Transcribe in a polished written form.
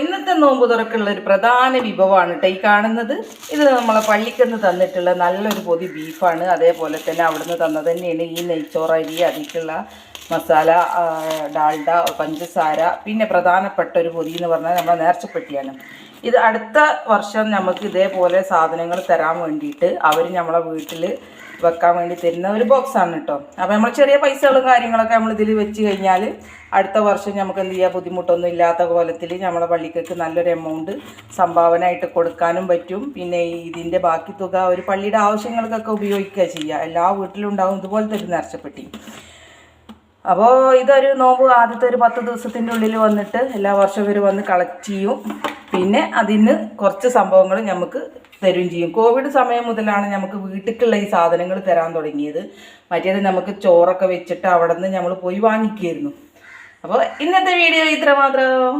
ഇന്നത്തെ നോമ്പ് തുറക്കുള്ള ഒരു പ്രധാന വിഭവമാണ് കേട്ടോ ഈ കാണുന്നത്. ഇത് നമ്മളെ പള്ളിക്കന്ന് തന്നിട്ടുള്ള നല്ലൊരു പൊതി ബീഫാണ്. അതേപോലെ തന്നെ അവിടുന്ന് തന്നത് തന്നെയാണ് ഈ നെയ്ച്ചോറരി, അതിലേക്കുള്ള മസാല, ഡാൽഡ, പഞ്ചസാര, പിന്നെ പ്രധാനപ്പെട്ട ഒരു പൊതി എന്ന് പറഞ്ഞാൽ നമ്മളെ നേർച്ചപ്പെട്ടിയാണ്. ഇത് അടുത്ത വർഷം നമുക്ക് ഇതേപോലെ സാധനങ്ങൾ തരാൻ വേണ്ടിയിട്ട് അവർ നമ്മളെ വീട്ടിൽ വെക്കാൻ വേണ്ടി തരുന്ന ഒരു ബോക്സാണ് കേട്ടോ. അപ്പോൾ നമ്മൾ ചെറിയ പൈസകളും കാര്യങ്ങളൊക്കെ നമ്മൾ ഇതിൽ വെച്ച് കഴിഞ്ഞാൽ അടുത്ത വർഷം നമുക്ക് എന്ത് ചെയ്യുക, ബുദ്ധിമുട്ടൊന്നും ഇല്ലാത്ത കോലത്തിൽ നമ്മളെ പള്ളിക്കൊക്കെ നല്ലൊരു എമൗണ്ട് സംഭാവന ആയിട്ട് കൊടുക്കാനും പറ്റും. പിന്നെ ഇതിൻ്റെ ബാക്കി തുക ഒരു പള്ളിയുടെ ആവശ്യങ്ങൾക്കൊക്കെ ഉപയോഗിക്കുക ചെയ്യുക. എല്ലാ വീട്ടിലും ഉണ്ടാവും ഇതുപോലത്തെ ഒരു നേർച്ചപ്പെട്ടി. അപ്പോൾ ഇതൊരു നോമ്പ് ആദ്യത്തെ ഒരു 10 ദിവസത്തിൻ്റെ ഉള്ളിൽ വന്നിട്ട് എല്ലാ വർഷവും ഇവർ വന്ന് കളക്ട് ചെയ്യും. പിന്നെ അതിന് കുറച്ച് സംഭവങ്ങൾ നമുക്ക് തരുകയും ചെയ്യും. കോവിഡ് സമയം മുതലാണ് നമുക്ക് വീട്ടിലേക്കുള്ള ഈ സാധനങ്ങൾ തരാൻ തുടങ്ങിയത്. മറ്റേത് നമുക്ക് ചോറൊക്കെ വെച്ചിട്ട് അവിടെ നിന്ന് നമ്മൾ പോയി വാങ്ങിക്കുമായിരുന്നു. അപ്പോൾ ഇന്നത്തെ വീഡിയോ ഇത്ര മാത്രം.